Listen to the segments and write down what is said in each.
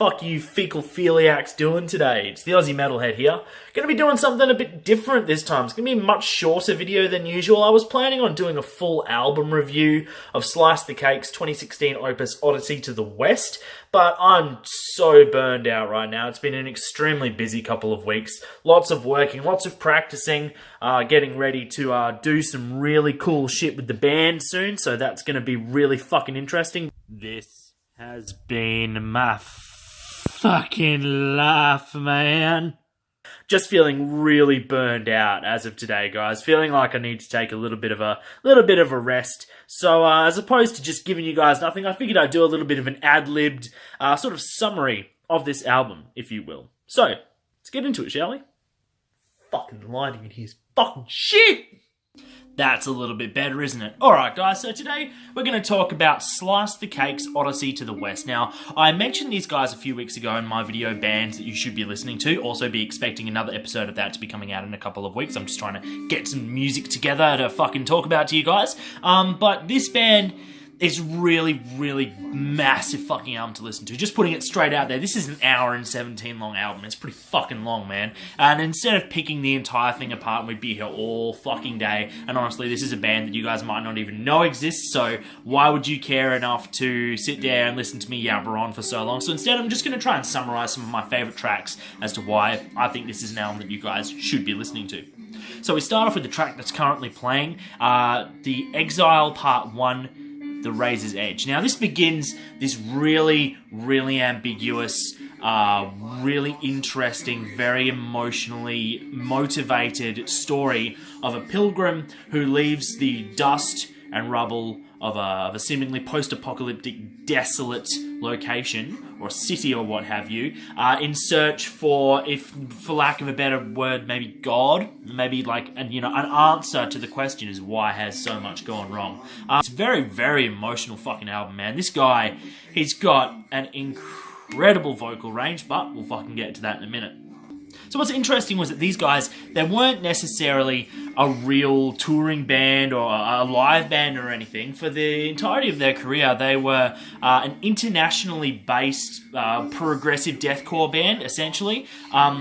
fuck you fecal-philiacs doing today? It's the Aussie Metalhead here. Gonna be doing something a bit different this time. It's gonna be a much shorter video than usual. I was planning on doing a full album review of Slice the Cake's 2016 opus Odyssey to the West, but I'm so burned out right now. It's been an extremely busy couple of weeks. Lots of working, lots of practicing, getting ready to do some really cool shit with the band soon, so that's gonna be really fucking interesting. This has been my fucking life, man. Just feeling really burned out as of today, guys. Feeling like I need to take a little bit of a rest. So as opposed to just giving you guys nothing, I figured I'd do a little bit of an ad-libbed sort of summary of this album, if you will. So let's get into it, shall we? Fucking lighting in here's fucking shit. That's a little bit better, isn't it? Alright guys, so today we're going to talk about Slice the Cake's Odyssey to the West. Now, I mentioned these guys a few weeks ago in my video bands that you should be listening to. Also be expecting another episode of that to be coming out in a couple of weeks. I'm just trying to get some music together to fucking talk about to you guys. But this band is really massive fucking album to listen to. Just putting it straight out there, this is an hour and 17 long album. It's pretty fucking long, man. And instead of picking the entire thing apart, we'd be here all fucking day. And honestly, this is a band that you guys might not even know exists, so why would you care enough to sit there and listen to me yabber on for so long? So instead, I'm just going to try and summarize some of my favorite tracks as to why I think this is an album that you guys should be listening to. So we start off with the track that's currently playing, The Exile Part 1, The Razor's Edge. Now this begins this really ambiguous, really interesting, very emotionally motivated story of a pilgrim who leaves the dust and rubble of a seemingly post-apocalyptic, desolate location, or city or what have you, in search for, if for lack of a better word, maybe God, maybe like an answer to the question is why has so much gone wrong. It's a very emotional fucking album, man. This guy, he's got an incredible vocal range, but we'll fucking get to that in a minute. So what's interesting was that these guys, they weren't necessarily a real touring band or a live band or anything. For the entirety of their career, they were an internationally based progressive deathcore band, essentially,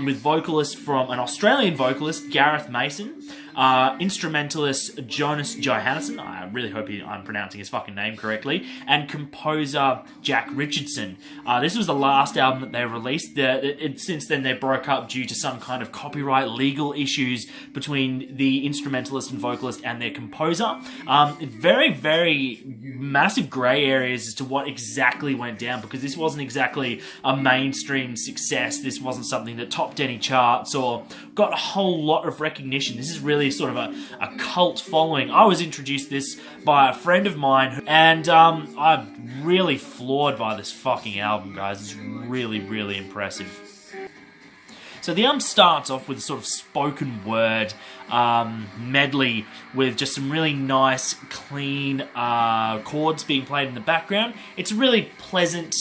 with vocalists from an Australian vocalist, Gareth Mason, instrumentalist Jonas Johannesson, I really hope I'm pronouncing his fucking name correctly, and composer Jack Richardson. This was the last album that they released. Since then they broke up due to some kind of copyright legal issues between the instrumentalist and vocalist and their composer. Very massive grey areas as to what exactly went down, because this wasn't exactly a mainstream success. This wasn't something that topped any charts or got a whole lot of recognition. This is really sort of a cult following. I was introduced this by a friend of mine, and I'm really floored by this fucking album, guys. It's really impressive. So the album starts off with a sort of spoken word medley with just some really nice, clean chords being played in the background. It's really pleasant.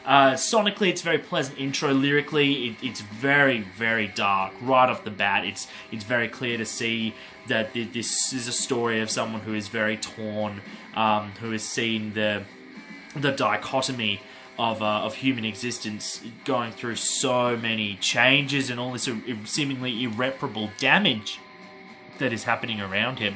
Sonically, it's a very pleasant intro. Lyrically, it's very dark right off the bat. It's very clear to see that this is a story of someone who is very torn, who has seen the dichotomy of human existence going through so many changes and all this seemingly irreparable damage that is happening around him,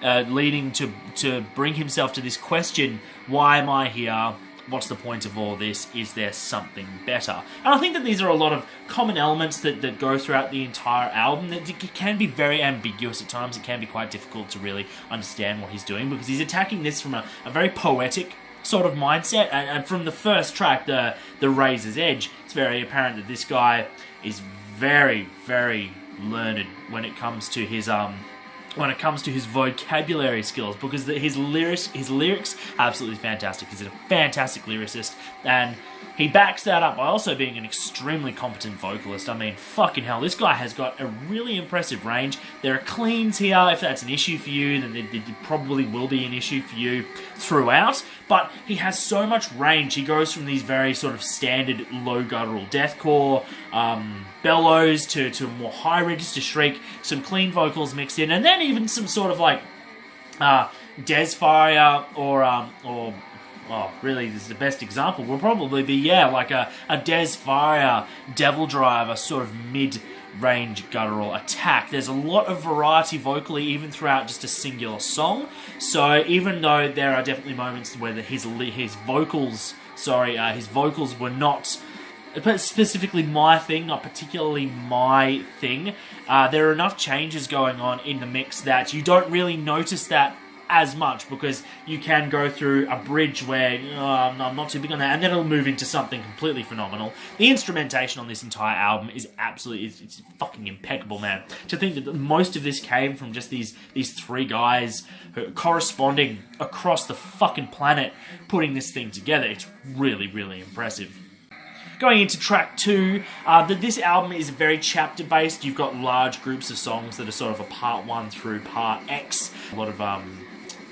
leading to bring himself to this question: why am I here? What's the point of all this? Is there something better? And I think that these are a lot of common elements that go throughout the entire album. It can be very ambiguous at times. It can be quite difficult to really understand what he's doing, because he's attacking this from a very poetic sort of mindset. And from the first track, the Razor's Edge, it's very apparent that this guy is very learned when it comes to his vocabulary skills, because his lyrics are absolutely fantastic. He's a fantastic lyricist, and he backs that up by also being an extremely competent vocalist. I mean, fucking hell, this guy has got a really impressive range. There are cleans here. If that's an issue for you, then it probably will be an issue for you throughout, but he has so much range. He goes from these very sort of standard low guttural deathcore bellows to more high register shriek, some clean vocals mixed in, and then even some sort of like Desfire or well, really, this is the best example, will probably be, yeah, like a Des Fire, Devil Driver, sort of mid-range guttural attack. There's a lot of variety vocally, even throughout just a singular song. So even though there are definitely moments where his vocals were not specifically my thing, not particularly my thing, there are enough changes going on in the mix that you don't really notice that as much, because you can go through a bridge where I'm not too big on that, and then it'll move into something completely phenomenal. The instrumentation on this entire album is absolutely, it's fucking impeccable, man. To think that most of this came from just these three guys who are corresponding across the fucking planet, putting this thing together, it's really, really impressive. Going into track 2, this album is very chapter-based. You've got large groups of songs that are sort of a part 1 through part X. A lot of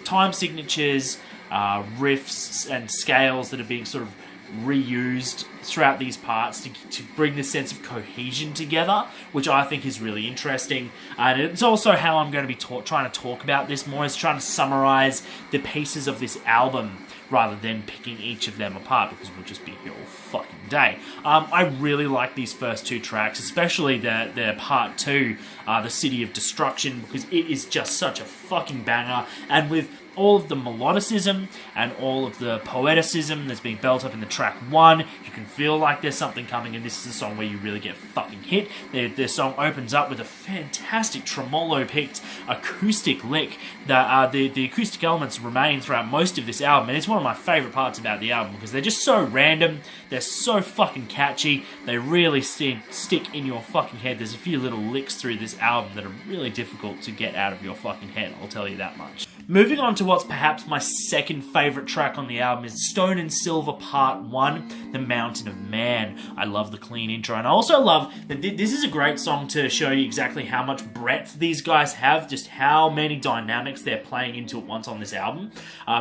time signatures, riffs and scales that are being sort of reused throughout these parts to bring this sense of cohesion together, which I think is really interesting. And it's also how I'm going to be trying to talk about this more, is trying to summarize the pieces of this album rather than picking each of them apart, because we'll just be here all fucking day. I really like these first 2 tracks, especially the part 2, The City of Destruction, because it is just such a fucking banger, and with all of the melodicism and all of the poeticism that's being built up in the track 1, you can feel like there's something coming, and this is a song where you really get fucking hit. The song opens up with a fantastic tremolo-picked acoustic lick. The acoustic elements remain throughout most of this album, and it's one of my favourite parts about the album, because they're just so random, they're so fucking catchy, they really stick in your fucking head. There's a few little licks through this album that are really difficult to get out of your fucking head, I'll tell you that much. Moving on to what's perhaps my second favourite track on the album is Stone and Silver Part 1, The Mountain of Man. I love the clean intro, and I also love that this is a great song to show you exactly how much breadth these guys have, just how many dynamics they're playing into at once on this album,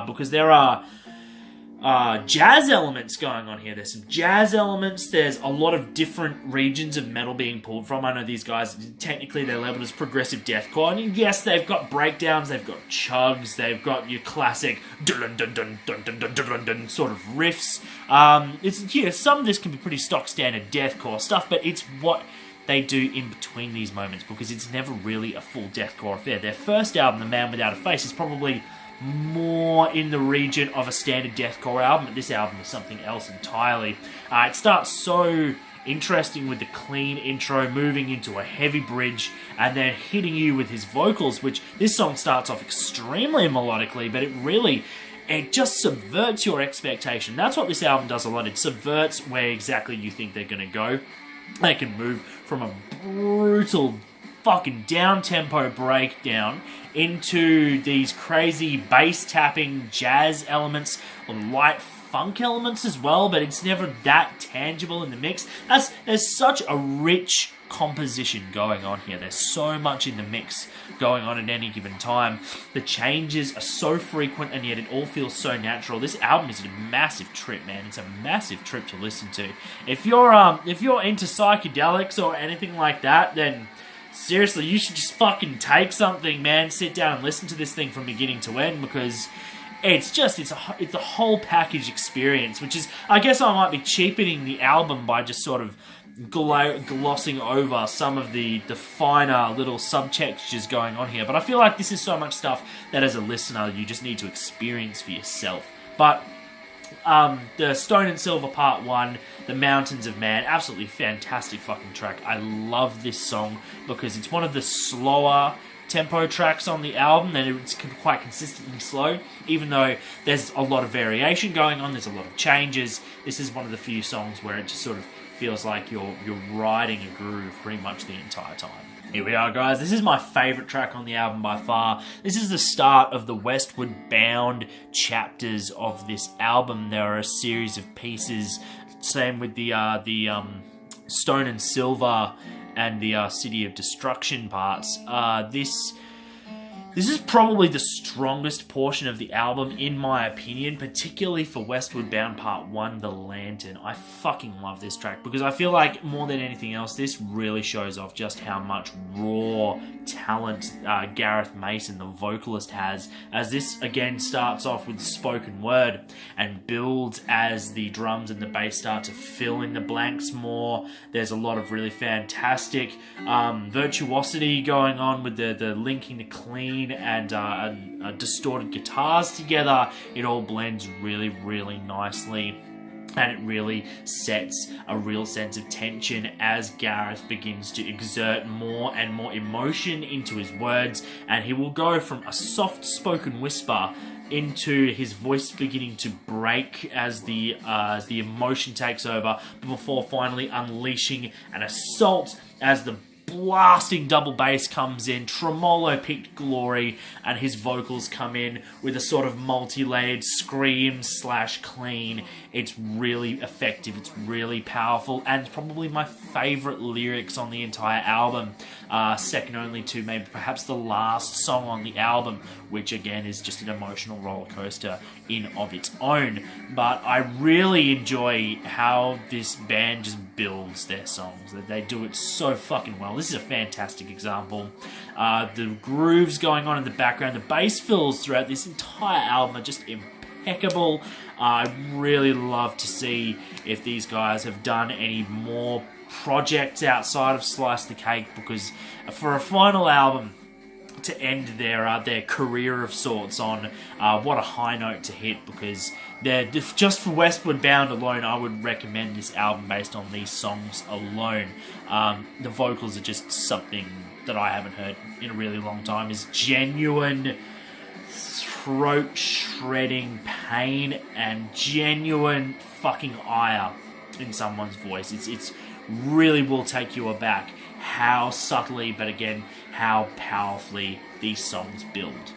because there are jazz elements going on here. There's some jazz elements. There's a lot of different regions of metal being pulled from. I know these guys, technically they're labeled as progressive deathcore. And yes, they've got breakdowns, they've got chugs, they've got your classic dun dun dun dun dun dun dun dun sort of riffs. Some of this can be pretty stock standard deathcore stuff, but it's what they do in between these moments, because it's never really a full deathcore affair. Their first album, The Man Without a Face, is probably more in the region of a standard deathcore album, but this album is something else entirely. It starts so interesting with the clean intro, moving into a heavy bridge, and then hitting you with his vocals, which this song starts off extremely melodically, but it just subverts your expectation. That's what this album does a lot. It subverts where exactly you think they're going to go. They can move from a brutal fucking down-tempo breakdown into these crazy bass-tapping jazz elements, or light funk elements as well, but it's never that tangible in the mix. There's such a rich composition going on here. There's so much in the mix going on at any given time. The changes are so frequent, and yet it all feels so natural. This album is a massive trip, man. It's a massive trip to listen to. If you're into psychedelics or anything like that, then seriously, you should just fucking take something, man. Sit down and listen to this thing from beginning to end, because it's a whole package experience, which is, I guess I might be cheapening the album by just sort of glossing over some of the finer little subtextures going on here. But I feel like this is so much stuff that as a listener, you just need to experience for yourself. But the Stone and Silver Part 1, The Mountains of Man, absolutely fantastic fucking track. I love this song because it's one of the slower tempo tracks on the album, and it's quite consistently slow. Even though there's a lot of variation going on, there's a lot of changes, this is one of the few songs where it just sort of feels like you're riding a groove pretty much the entire time. Here we are, guys. This is my favourite track on the album by far. This is the start of the westward bound chapters of this album. There are a series of pieces, same with the Stone and Silver and the City of Destruction parts. This This is probably the strongest portion of the album, in my opinion, particularly for Westward Bound Part 1, The Lantern. I fucking love this track, because I feel like, more than anything else, this really shows off just how much raw talent Gareth Mason, the vocalist, has, as this, again, starts off with spoken word, and builds as the drums and the bass start to fill in the blanks more. There's a lot of really fantastic virtuosity going on with the linking the clean and distorted guitars together. It all blends really, really nicely. And it really sets a real sense of tension as Gareth begins to exert more and more emotion into his words. And he will go from a soft-spoken whisper into his voice beginning to break as the emotion takes over, before finally unleashing an assault as the blasting double bass comes in, tremolo picked glory, and his vocals come in with a sort of multi-layered scream / clean. It's really effective, it's really powerful, and it's probably my favourite lyrics on the entire album, second only to maybe perhaps the last song on the album, which again is just an emotional roller coaster in of its own. But I really enjoy how this band just builds their songs. They do it so fucking well. This is a fantastic example. The grooves going on in the background, the bass fills throughout this entire album are just impeccable. I really love to see if these guys have done any more projects outside of Slice the Cake, because for a final album to end their career of sorts on, what a high note to hit, because just for Westward Bound alone, I would recommend this album based on these songs alone. The vocals are just something that I haven't heard in a really long time. Is genuine throat-shredding pain and genuine fucking ire in someone's voice. It's really will take you aback how subtly, but again, how powerfully these songs build.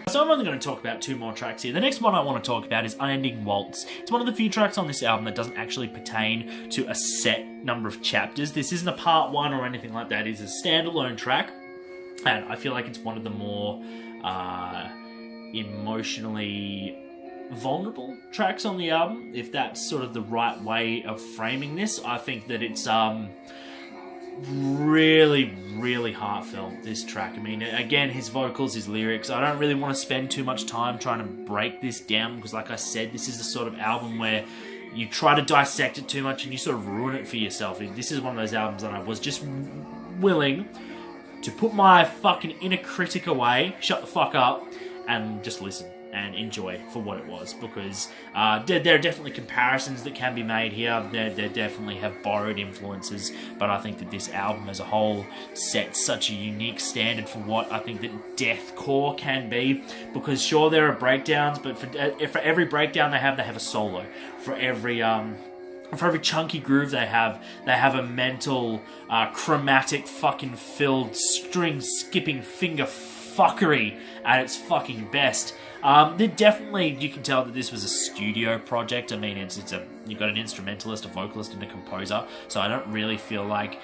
So I'm only going to talk about 2 more tracks here. The next one I want to talk about is Unending Waltz. It's one of the few tracks on this album that doesn't actually pertain to a set number of chapters. This isn't a part 1 or anything like that. It is a standalone track, and I feel like it's one of the more emotionally vulnerable tracks on the album, if that's sort of the right way of framing this. I think that it's really, really heartfelt, this track. I mean, again, his vocals, his lyrics, I don't really want to spend too much time trying to break this down, because like I said, this is the sort of album where you try to dissect it too much and you sort of ruin it for yourself. This is one of those albums that I was just willing to put my fucking inner critic away, shut the fuck up, and just listen and enjoy for what it was, because there are definitely comparisons that can be made here. They definitely have borrowed influences, but I think that this album as a whole sets such a unique standard for what I think that deathcore can be, because sure, there are breakdowns, but for every breakdown they have a solo. For every chunky groove they have a mental, chromatic, fucking filled, string skipping finger fuckery at its fucking best. Definitely, you can tell that this was a studio project. I mean, you've got an instrumentalist, a vocalist, and a composer, so I don't really feel like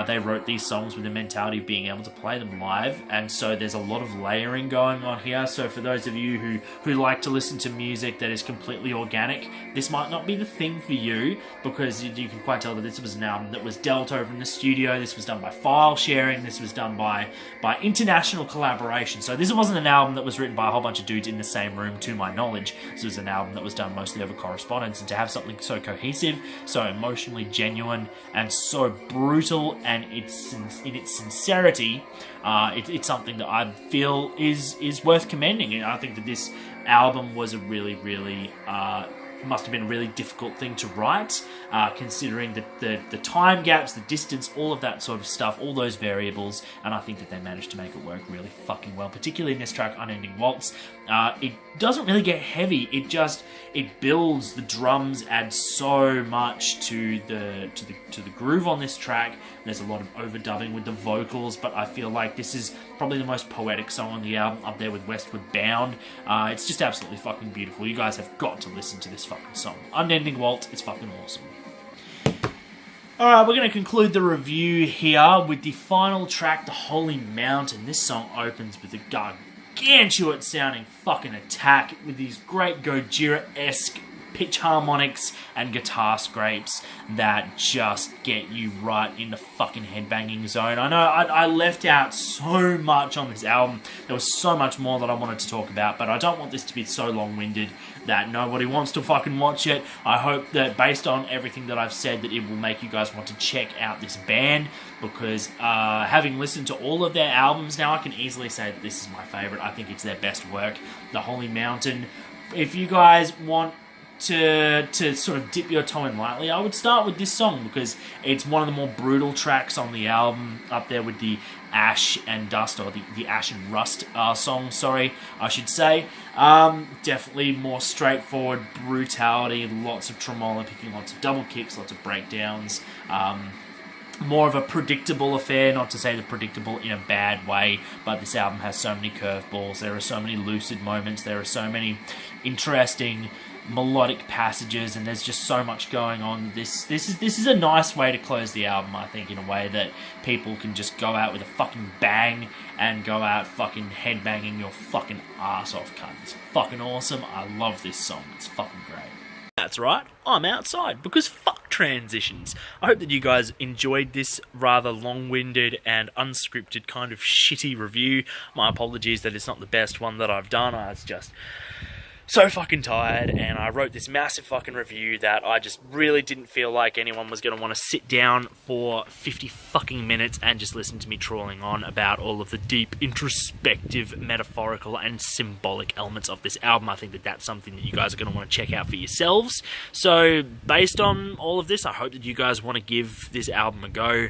they wrote these songs with the mentality of being able to play them live, and so there's a lot of layering going on here. So for those of you who like to listen to music that is completely organic, this might not be the thing for you, because you can quite tell that this was an album that was dealt over in the studio. This was done by file sharing. This was done by international collaboration. So this wasn't an album that was written by a whole bunch of dudes in the same room, to my knowledge. This was an album that was done mostly over correspondence, and to have something so cohesive, so emotionally genuine, and so brutal, and in its sincerity, it's something that I feel is worth commending. And I think that this album was a really, really must have been a really difficult thing to write, considering the time gaps, the distance, all of that sort of stuff, all those variables, and I think that they managed to make it work really fucking well, particularly in this track, Unending Waltz. It doesn't really get heavy, it builds. The drums add so much to the groove on this track. There's a lot of overdubbing with the vocals, but I feel like this is probably the most poetic song on the album, up there with Westward Bound. It's just absolutely fucking beautiful. You guys have got to listen to this fucking song. Unending Waltz, it's fucking awesome. Alright, we're going to conclude the review here with the final track, The Holy Mountain. This song opens with a gargantuan sounding fucking attack with these great Gojira-esque pitch harmonics and guitar scrapes that just get you right in the fucking headbanging zone. I know I left out so much on this album. There was so much more that I wanted to talk about, but I don't want this to be so long-winded that nobody wants to fucking watch it. I hope that based on everything that I've said that it will make you guys want to check out this band, because having listened to all of their albums now, I can easily say that this is my favourite. I think it's their best work. The Holy Mountain. If you guys want to sort of dip your toe in lightly, I would start with this song because it's one of the more brutal tracks on the album, up there with the Ash and Dust, or the Ash and Rust song, sorry, I should say. Definitely more straightforward brutality, lots of tremolo picking, lots of double kicks, lots of breakdowns. More of a predictable affair, not to say the predictable in a bad way, but this album has so many curveballs, there are so many lucid moments, there are so many interesting melodic passages, and there's just so much going on. This is a nice way to close the album, I think, in a way that people can just go out with a fucking bang and go out fucking headbanging your fucking ass off, cunt. It's fucking awesome. I love this song. It's fucking great. That's right, I'm outside, because fuck transitions. I hope that you guys enjoyed this rather long-winded and unscripted kind of shitty review. My apologies that it's not the best one that I've done. I was just so fucking tired, and I wrote this massive fucking review that I just really didn't feel like anyone was going to want to sit down for 50 fucking minutes and just listen to me trawling on about all of the deep, introspective, metaphorical, and symbolic elements of this album. I think that that's something that you guys are going to want to check out for yourselves. So, based on all of this, I hope that you guys want to give this album a go.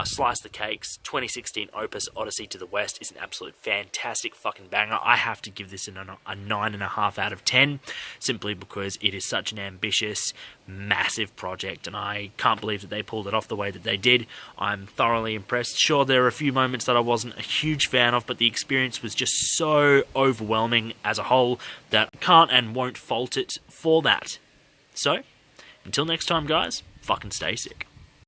Slice the Cake's 2016 opus, Odyssey to the West, is an absolute fantastic fucking banger. I have to give this a 9.5 out of 10, simply because it is such an ambitious, massive project, and I can't believe that they pulled it off the way that they did. I'm thoroughly impressed. Sure, there are a few moments that I wasn't a huge fan of, but the experience was just so overwhelming as a whole that I can't and won't fault it for that. So, until next time, guys, fucking stay sick.